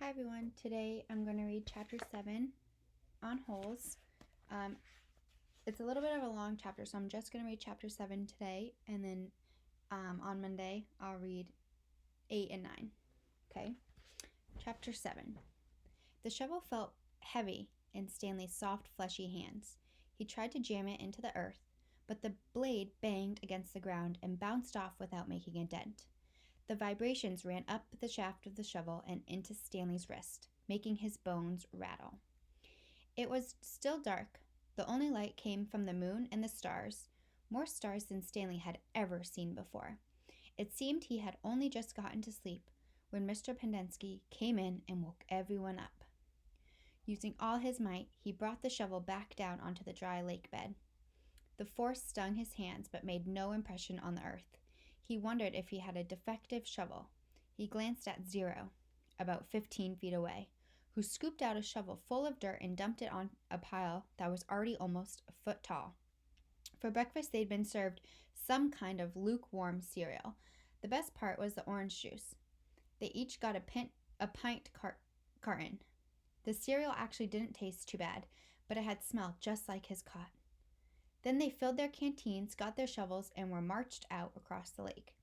Hi everyone, today I'm going to read chapter 7 on holes. It's a little bit of a long chapter, so I'm just going to read chapter 7 today, and then on Monday I'll read 8 and 9. Okay, chapter 7. The shovel felt heavy in Stanley's soft, fleshy hands. He tried to jam it into the earth, but the blade banged against the ground and bounced off without making a dent. The vibrations ran up the shaft of the shovel and into Stanley's wrist, making his bones rattle. It was still dark. The only light came from the moon and the stars, more stars than Stanley had ever seen before. It seemed he had only just gotten to sleep when Mr. Pendenski came in and woke everyone up. Using all his might, he brought the shovel back down onto the dry lake bed. The force stung his hands but made no impression on the earth. He wondered if he had a defective shovel. He glanced at Zero, about 15 feet away, who scooped out a shovel full of dirt and dumped it on a pile that was already almost a foot tall. For breakfast, they'd been served some kind of lukewarm cereal. The best part was the orange juice. They each got a pint carton. The cereal actually didn't taste too bad, but it had smelled just like his cot. Then they filled their canteens, got their shovels, and were marched out across the lake.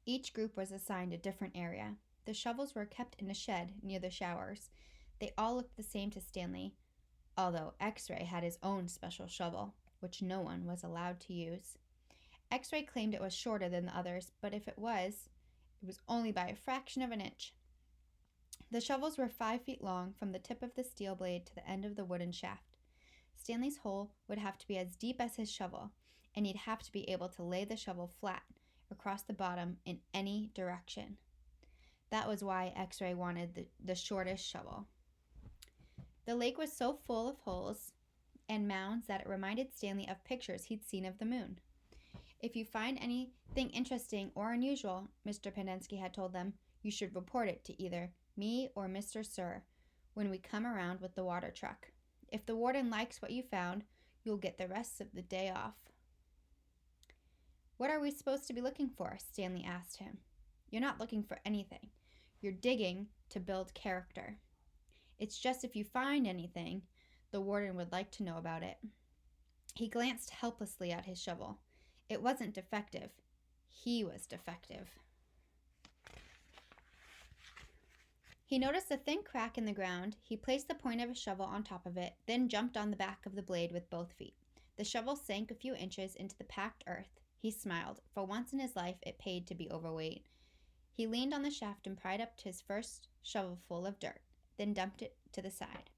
Each group was assigned a different area. The shovels were kept in a shed near the showers. They all looked the same to Stanley, although X-Ray had his own special shovel, which no one was allowed to use. X-Ray claimed it was shorter than the others, but if it was only by a fraction of an inch. The shovels were 5 feet long from the tip of the steel blade to the end of the wooden shaft. Stanley's hole would have to be as deep as his shovel, and he'd have to be able to lay the shovel flat across the bottom in any direction. That was why X-Ray wanted the shortest shovel. The lake was so full of holes and mounds that it reminded Stanley of pictures he'd seen of the moon. If you find anything interesting or unusual, Mr. Pendenski had told them, you should report it to either me or Mr. Sir when we come around with the water truck. If the warden likes what you found, you'll get the rest of the day off. What are we supposed to be looking for? Stanley asked him. You're not looking for anything. You're digging to build character. It's just if you find anything, the warden would like to know about it. He glanced helplessly at his shovel. It wasn't defective. He was defective. He noticed a thin crack in the ground. He placed the point of his shovel on top of it, then jumped on the back of the blade with both feet. The shovel sank a few inches into the packed earth. He smiled. For once in his life, it paid to be overweight. He leaned on the shaft and pried up his first shovelful of dirt, then dumped it to the side.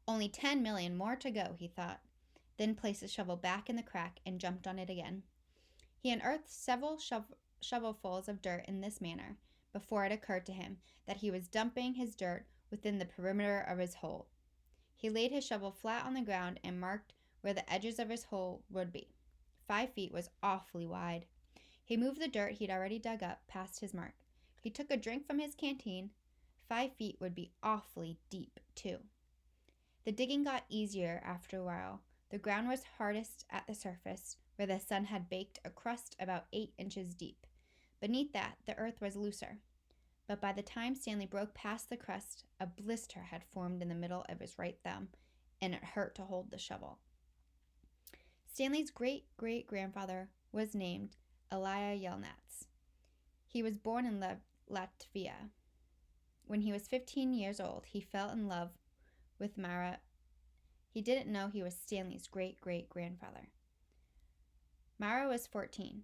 Only 10 million more to go, he thought, then placed the shovel back in the crack and jumped on it again. He unearthed several shovelfuls of dirt in this manner before it occurred to him that he was dumping his dirt within the perimeter of his hole. He laid his shovel flat on the ground and marked where the edges of his hole would be. 5 feet was awfully wide. He moved the dirt he'd already dug up past his mark. He took a drink from his canteen. 5 feet would be awfully deep, too. The digging got easier after a while. The ground was hardest at the surface, where the sun had baked a crust about 8 inches deep. Beneath that, the earth was looser. But by the time Stanley broke past the crust, a blister had formed in the middle of his right thumb, and it hurt to hold the shovel. Stanley's great-great-grandfather was named Elia Yelnats. He was born in Latvia. When he was 15 years old, he fell in love with Mara. He didn't know he was Stanley's great-great-grandfather. Mara was 14.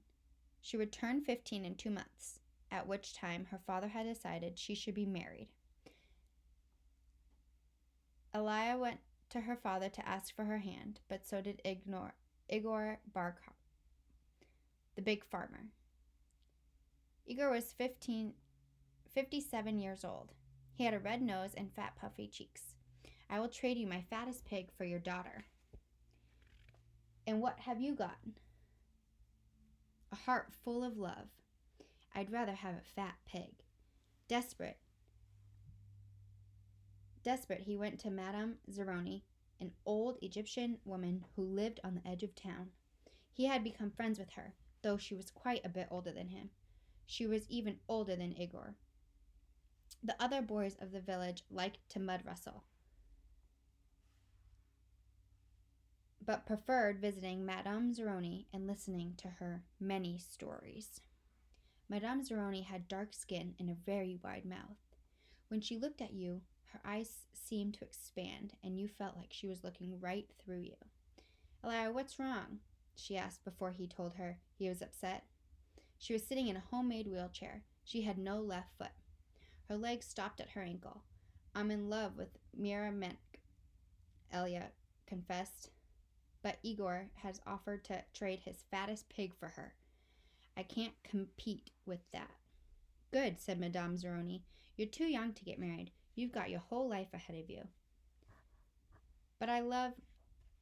She would turn 15 in 2 months, at which time her father had decided she should be married. Elia went to her father to ask for her hand, but so did Igor Barkov, the big farmer. Igor was 57 years old. He had a red nose and fat, puffy cheeks. I will trade you my fattest pig for your daughter. And what have you got? A heart full of love. I'd rather have a fat pig. Desperate, he went to Madame Zeroni, an old Egyptian woman who lived on the edge of town. He had become friends with her, though she was quite a bit older than him. She was even older than Igor. The other boys of the village liked to mud wrestle, but preferred visiting Madame Zeroni and listening to her many stories. Madame Zeroni had dark skin and a very wide mouth. When she looked at you, her eyes seemed to expand, and you felt like she was looking right through you. Elia, what's wrong? She asked before he told her he was upset. She was sitting in a homemade wheelchair. She had no left foot. Her leg stopped at her ankle. I'm in love with Mira Menk, Elia confessed, but Igor has offered to trade his fattest pig for her. I can't compete with that. Good, said Madame Zeroni. You're too young to get married. You've got your whole life ahead of you. But I love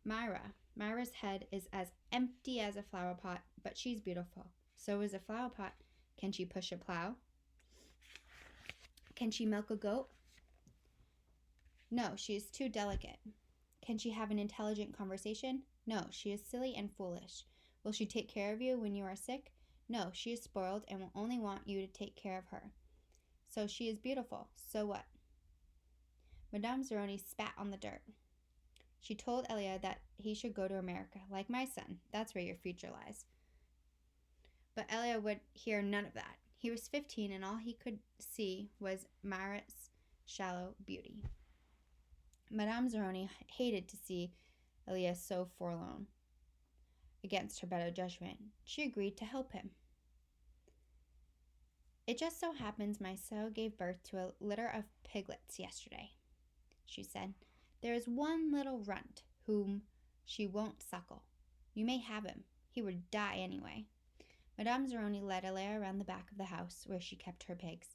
Myra. Myra's head is as empty as a flower pot, but she's beautiful. So is a flower pot. Can she push a plow? Can she milk a goat? No, she is too delicate. Can she have an intelligent conversation? No, she is silly and foolish. Will she take care of you when you are sick? No, she is spoiled and will only want you to take care of her. So she is beautiful. So what? Madame Zeroni spat on the dirt. She told Elia that he should go to America, like my son. That's where your future lies. But Elia would hear none of that. He was 15, and all he could see was Myra's shallow beauty. Madame Zeroni hated to see Elia so forlorn. Against her better judgment, she agreed to help him. It just so happens my sow gave birth to a litter of piglets yesterday, she said. There is one little runt whom she won't suckle. You may have him. He would die anyway. Madame Zeroni led Elia around the back of the house where she kept her pigs.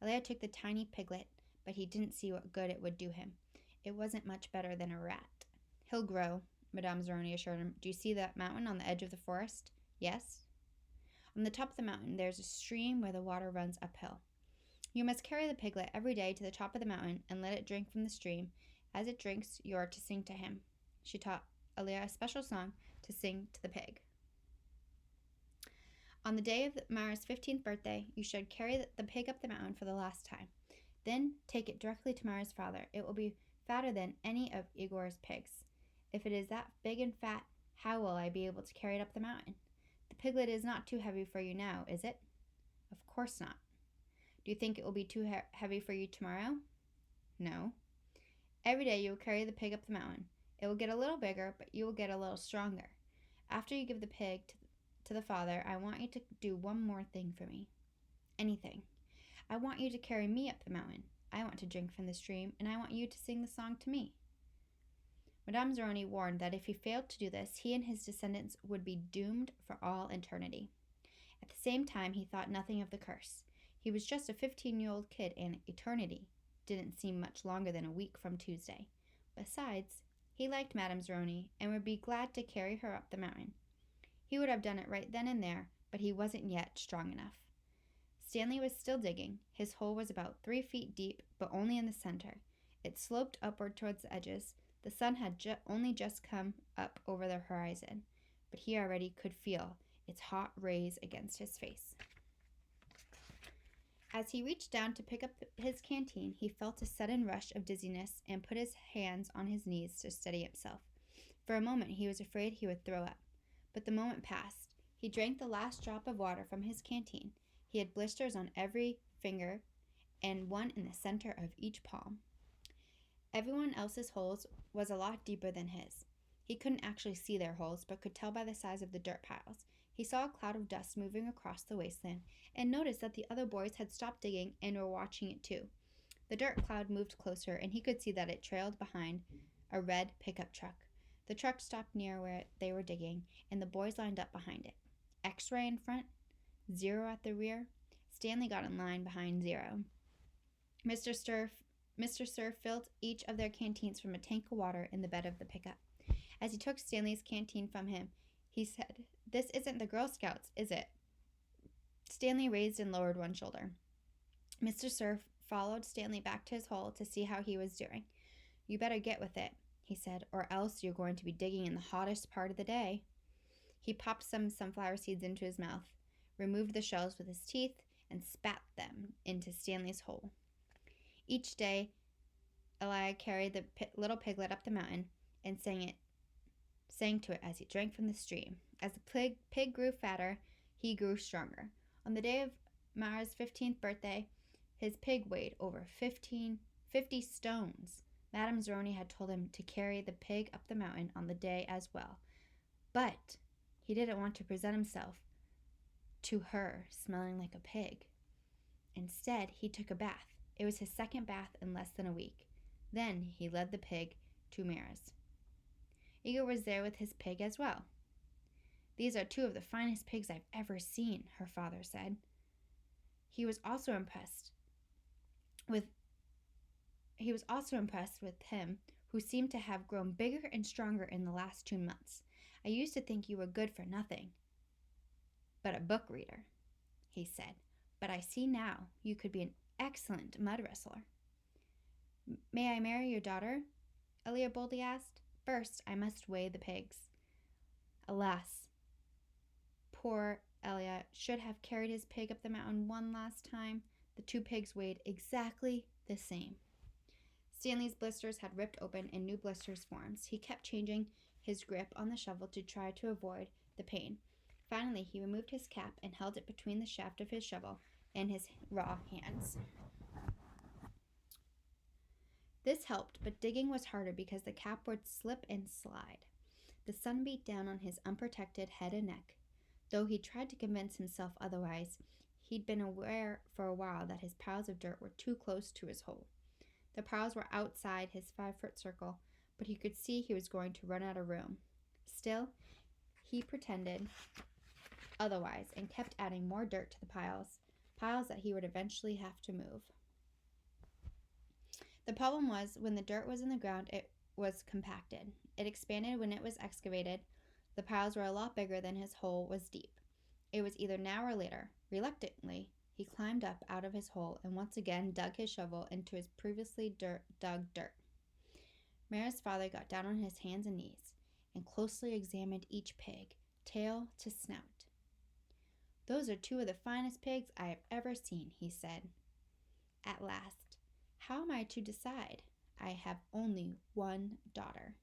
Elia took the tiny piglet, but he didn't see what good it would do him. It wasn't much better than a rat. He'll grow, Madame Zeroni assured him. Do you see that mountain on the edge of the forest? Yes. On the top of the mountain, there's a stream where the water runs uphill. You must carry the piglet every day to the top of the mountain and let it drink from the stream. As it drinks, you are to sing to him. She taught Elia a special song to sing to the pig. On the day of Myra's 15th birthday, you should carry the pig up the mountain for the last time. Then take it directly to Myra's father. It will be fatter than any of Igor's pigs. If it is that big and fat, how will I be able to carry it up the mountain? The piglet is not too heavy for you now, is it? Of course not. Do you think it will be too heavy for you tomorrow? No. Every day you will carry the pig up the mountain. It will get a little bigger, but you will get a little stronger. After you give the pig to the father, I want you to do one more thing for me. Anything. I want you to carry me up the mountain. I want to drink from the stream, and I want you to sing the song to me. Madame Zeroni warned that if he failed to do this, he and his descendants would be doomed for all eternity. At the same time, he thought nothing of the curse. He was just a 15-year-old kid, and eternity didn't seem much longer than a week from Tuesday. Besides, he liked Madame Zeroni and would be glad to carry her up the mountain. He would have done it right then and there, but he wasn't yet strong enough. Stanley was still digging. His hole was about 3 feet deep, but only in the center. It sloped upward towards the edges. The sun had only just come up over the horizon, but he already could feel its hot rays against his face. As he reached down to pick up his canteen, he felt a sudden rush of dizziness and put his hands on his knees to steady himself. For a moment he was afraid he would throw up, but the moment passed. He drank the last drop of water from his canteen. He had blisters on every finger and one in the center of each palm. Everyone else's holes was a lot deeper than his. He couldn't actually see their holes, but could tell by the size of the dirt piles. He saw a cloud of dust moving across the wasteland and noticed that the other boys had stopped digging and were watching it too. The dirt cloud moved closer, and he could see that it trailed behind a red pickup truck. The truck stopped near where they were digging, and the boys lined up behind it. X-ray in front, 0 at the rear. Stanley got in line behind 0. Mr. Cerf filled each of their canteens from a tank of water in the bed of the pickup. As he took Stanley's canteen from him, he said, "This isn't the Girl Scouts, is it?" Stanley raised and lowered one shoulder. Mr. Cerf followed Stanley back to his hole to see how he was doing. "You better get with it," he said, "or else you're going to be digging in the hottest part of the day." He popped some sunflower seeds into his mouth, removed the shells with his teeth, and spat them into Stanley's hole. Each day, Elia carried the little piglet up the mountain and sang to it as he drank from the stream. As the pig grew fatter, he grew stronger. On the day of Mara's 15th birthday, his pig weighed over 50 stones. Madame Zeroni had told him to carry the pig up the mountain on the day as well. But he didn't want to present himself to her smelling like a pig. Instead, he took a bath. It was his second bath in less than a week. Then he led the pig to Mara's. Igor was there with his pig as well. These are two of the finest pigs I've ever seen, her father said. He was also impressed with him, who seemed to have grown bigger and stronger in the last 2 months. I used to think you were good for nothing but a book reader, he said. But I see now you could be an excellent mud wrestler. May I marry your daughter? Elia boldly asked. First, I must weigh the pigs. Alas, poor Elia should have carried his pig up the mountain one last time. The 2 pigs weighed exactly the same. Stanley's blisters had ripped open and new blisters formed. He kept changing his grip on the shovel to try to avoid the pain. Finally, he removed his cap and held it between the shaft of his shovel and his raw hands. This helped, but digging was harder because the cap would slip and slide. The sun beat down on his unprotected head and neck. Though he tried to convince himself otherwise, he'd been aware for a while that his piles of dirt were too close to his hole. The piles were outside his 5-foot circle, but he could see he was going to run out of room. Still, he pretended otherwise and kept adding more dirt to the piles that he would eventually have to move. The problem was, when the dirt was in the ground, it was compacted. It expanded when it was excavated. The piles were a lot bigger than his hole was deep. It was either now or later. Reluctantly, he climbed up out of his hole and once again dug his shovel into his previously dug dirt. Mara's father got down on his hands and knees and closely examined each pig, tail to snout. Those are 2 of the finest pigs I have ever seen, he said. At last, how am I to decide? I have only one daughter.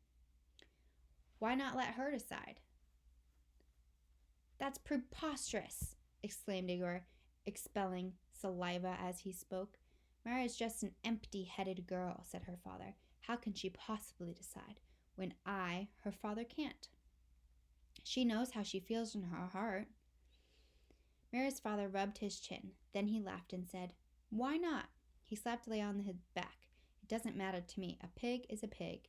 Why not let her decide? That's preposterous, exclaimed Igor, expelling saliva as he spoke. Mara is just an empty-headed girl, said her father. How can she possibly decide when I, her father, can't? She knows how she feels in her heart. Mara's father rubbed his chin. Then he laughed and said, Why not? He slapped Leah on the back. It doesn't matter to me. A pig is a pig.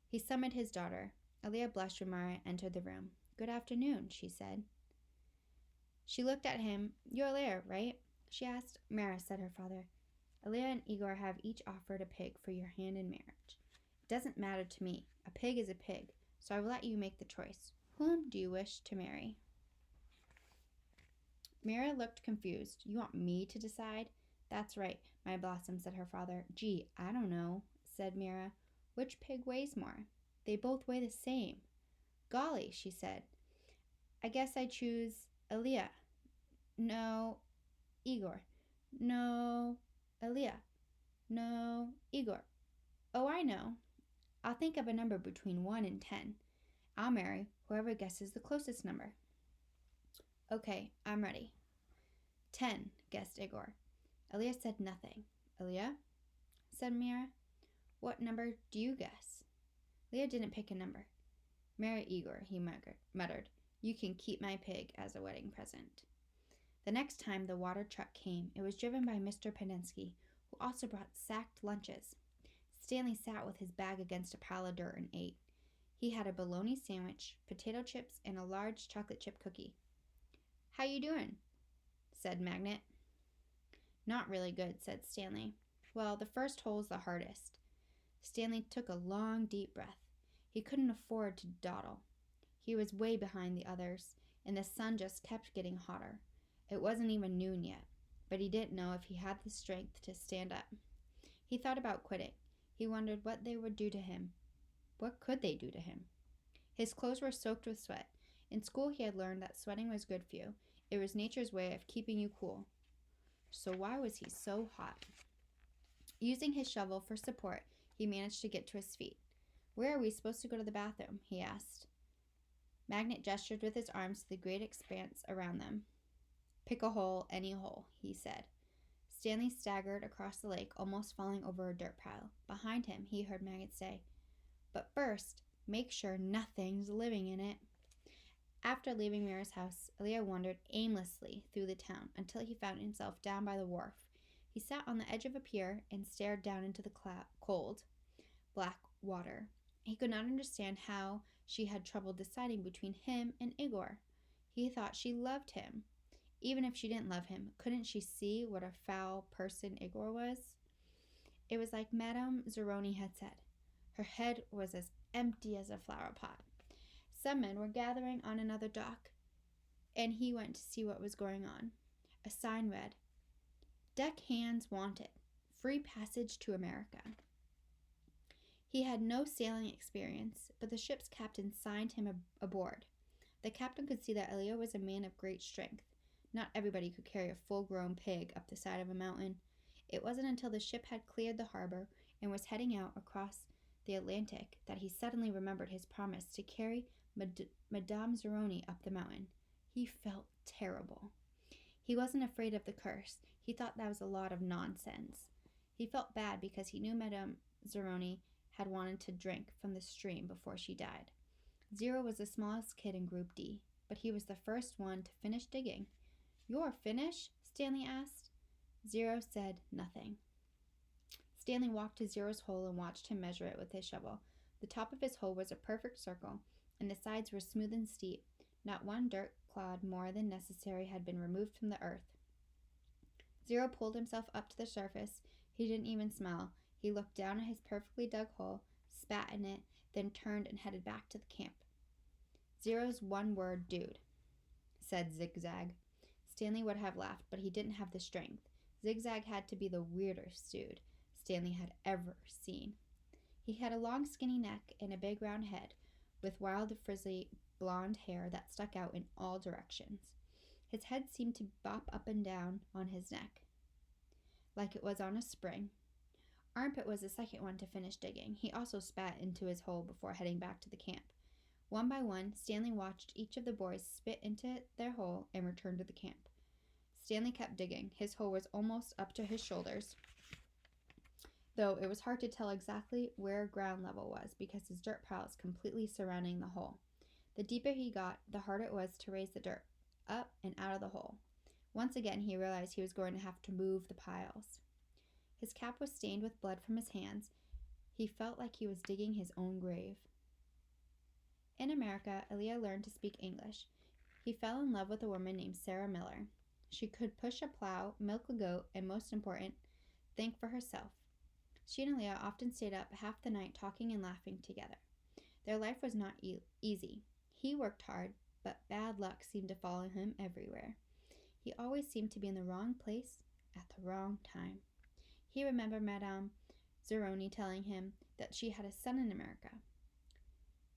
He summoned his daughter. Elia blushed when Mara entered the room. Good afternoon, she said. She looked at him. You're Leah, right? She asked. Mara, said her father. Elia and Igor have each offered a pig for your hand in marriage. It doesn't matter to me. A pig is a pig, so I will let you make the choice. Whom do you wish to marry? Mara looked confused. You want me to decide? That's right, my blossom, said her father. Gee, I don't know, said Mira. Which pig weighs more? They both weigh the same. Golly, she said. I guess I choose Elia. No, Igor. No, Elia. No, Igor. Oh, I know. I'll think of a number between 1 and 10. I'll marry whoever guesses the closest number. Okay, I'm ready. 10, guessed Igor. Elia said nothing. Elia? Said Mira. What number do you guess? Leah didn't pick a number. Marry Igor, he muttered. You can keep my pig as a wedding present. The next time the water truck came, it was driven by Mr. Penensky, who also brought sacked lunches. Stanley sat with his bag against a pile of dirt and ate. He had a bologna sandwich, potato chips, and a large chocolate chip cookie. How you doing? Said Magnet. Not really good, said Stanley. Well, the first hole's the hardest. Stanley took a long, deep breath. He couldn't afford to dawdle. He was way behind the others, and the sun just kept getting hotter. It wasn't even noon yet, but he didn't know if he had the strength to stand up. He thought about quitting. He wondered what they would do to him. What could they do to him? His clothes were soaked with sweat. In school he had learned that sweating was good for you. It was nature's way of keeping you cool. So why was he so hot? Using his shovel for support, he managed to get to his feet. "Where are we supposed to go to the bathroom?" he asked. Magnet gestured with his arms to the great expanse around them. "Pick a hole, any hole," he said. Stanley staggered across the lake, almost falling over a dirt pile. Behind him, he heard Magnet say, "But first, make sure nothing's living in it." After leaving Mira's house, Elia wandered aimlessly through the town until he found himself down by the wharf. He sat on the edge of a pier and stared down into the cold, black water. He could not understand how she had trouble deciding between him and Igor. He thought she loved him. Even if she didn't love him, couldn't she see what a foul person Igor was? It was like Madame Zeroni had said. Her head was as empty as a flower pot. Some men were gathering on another dock, and he went to see what was going on. A sign read, "Deck hands wanted. Free passage to America." He had no sailing experience, but the ship's captain signed him aboard. The captain could see that Elia was a man of great strength. Not everybody could carry a full-grown pig up the side of a mountain. It wasn't until the ship had cleared the harbor and was heading out across the Atlantic that he suddenly remembered his promise to carry Madame Zeroni up the mountain. He felt terrible. He wasn't afraid of the curse. He thought that was a lot of nonsense. He felt bad because he knew Madame Zeroni had wanted to drink from the stream before she died. Zero was the smallest kid in Group D, but he was the first one to finish digging. "You're finished?" Stanley asked. Zero said nothing. Stanley walked to Zero's hole and watched him measure it with his shovel. The top of his hole was a perfect circle, and the sides were smooth and steep. Not one dirt clod more than necessary had been removed from the earth. Zero pulled himself up to the surface. He didn't even smile. He looked down at his perfectly dug hole, spat in it, then turned and headed back to the camp. Zero's one word, "Dude," said Zigzag. Stanley would have laughed, but he didn't have the strength. Zigzag had to be the weirdest dude Stanley had ever seen. He had a long skinny neck and a big round head, with wild frizzly blonde hair that stuck out in all directions. His head seemed to bop up and down on his neck, like it was on a spring. Armpit was the second one to finish digging. He also spat into his hole before heading back to the camp. One by one, Stanley watched each of the boys spit into their hole and return to the camp. Stanley kept digging. His hole was almost up to his shoulders, though it was hard to tell exactly where ground level was because his dirt piles completely surrounding the hole. The deeper he got, the harder it was to raise the dirt up and out of the hole. Once again, he realized he was going to have to move the piles. His cap was stained with blood from his hands. He felt like he was digging his own grave. In America, Elia learned to speak English. He fell in love with a woman named Sarah Miller. She could push a plow, milk a goat, and most important, think for herself. She and Elia often stayed up half the night talking and laughing together. Their life was not easy. He worked hard, but bad luck seemed to follow him everywhere. He always seemed to be in the wrong place at the wrong time. He remembered Madame Zeroni telling him that she had a son in America.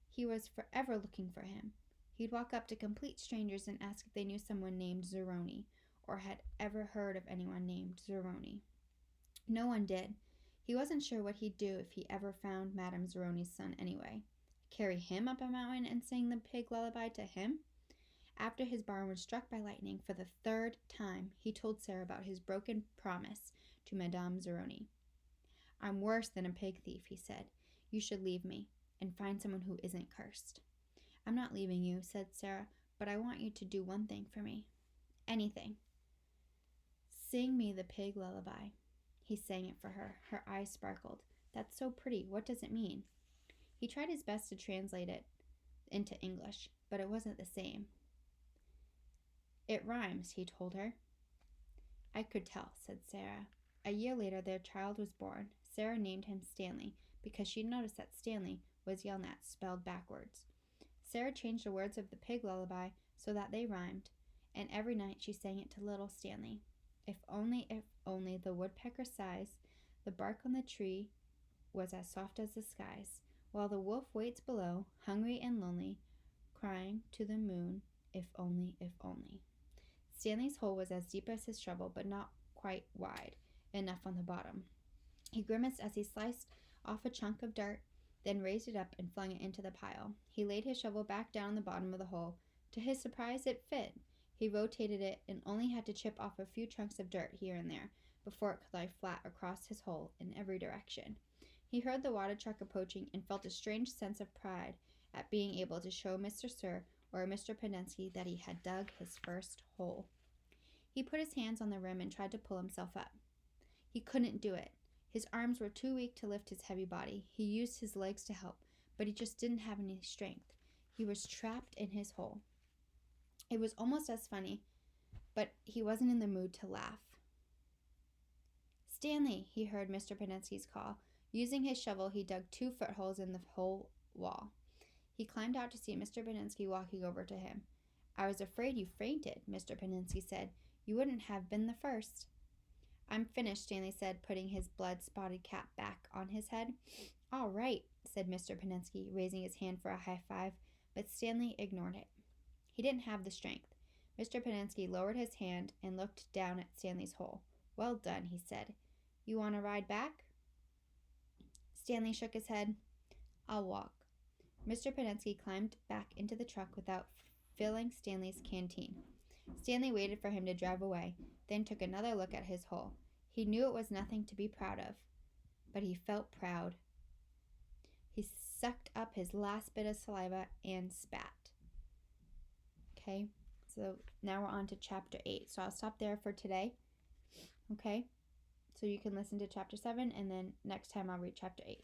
He was forever looking for him. He'd walk up to complete strangers and ask if they knew someone named Zeroni, or had ever heard of anyone named Zeroni. No one did. He wasn't sure what he'd do if he ever found Madame Zeroni's son anyway. Carry him up a mountain and sing the pig lullaby to him? After his barn was struck by lightning for the third time, he told Sarah about his broken promise to Madame Zeroni. "I'm worse than a pig thief," he said. "You should leave me and find someone who isn't cursed." "I'm not leaving you," said Sarah, "but I want you to do one thing for me." "Anything." "Sing me the pig lullaby." He sang it for her. Her eyes sparkled. "That's so pretty. What does it mean?" He tried his best to translate it into English, but it wasn't the same. "It rhymes," he told her. "I could tell," said Sarah. A year later, their child was born. Sarah named him Stanley because she noticed that Stanley was Yelnats spelled backwards. Sarah changed the words of the pig lullaby so that they rhymed, and every night she sang it to little Stanley. If only the woodpecker sighs, the bark on the tree was as soft as the skies, while the wolf waits below, hungry and lonely, crying to the moon, if only, if only. Stanley's hole was as deep as his shovel, but not quite wide enough on the bottom. He grimaced as he sliced off a chunk of dirt, then raised it up and flung it into the pile. He laid his shovel back down the bottom of the hole. To his surprise, it fit. He rotated it and only had to chip off a few chunks of dirt here and there before it could lie flat across his hole in every direction. He heard the water truck approaching and felt a strange sense of pride at being able to show Mr. Sir or Mr. Pendenski that he had dug his first hole. He put his hands on the rim and tried to pull himself up. He couldn't do it. His arms were too weak to lift his heavy body. He used his legs to help, but he just didn't have any strength. He was trapped in his hole. It was almost as funny, but he wasn't in the mood to laugh. "Stanley," he heard Mr. Pendenski's call. Using his shovel, he dug 2 footholes in the hole wall. He climbed out to see Mr. Pendenski walking over to him. "I was afraid you fainted," Mr. Pendenski said. "You wouldn't have been the first." "I'm finished," Stanley said, putting his blood-spotted cap back on his head. "All right," said Mr. Pendenski, raising his hand for a high five, but Stanley ignored it. He didn't have the strength. Mr. Pendenski lowered his hand and looked down at Stanley's hole. "Well done," he said. "You want to ride back?" Stanley shook his head. "I'll walk." Mr. Pendenski climbed back into the truck without filling Stanley's canteen. Stanley waited for him to drive away, then took another look at his hole. He knew it was nothing to be proud of, but he felt proud. He sucked up his last bit of saliva and spat. Okay, so now we're on to chapter 8. So I'll stop there for today. Okay, so you can listen to chapter 7, and then next time I'll read chapter 8.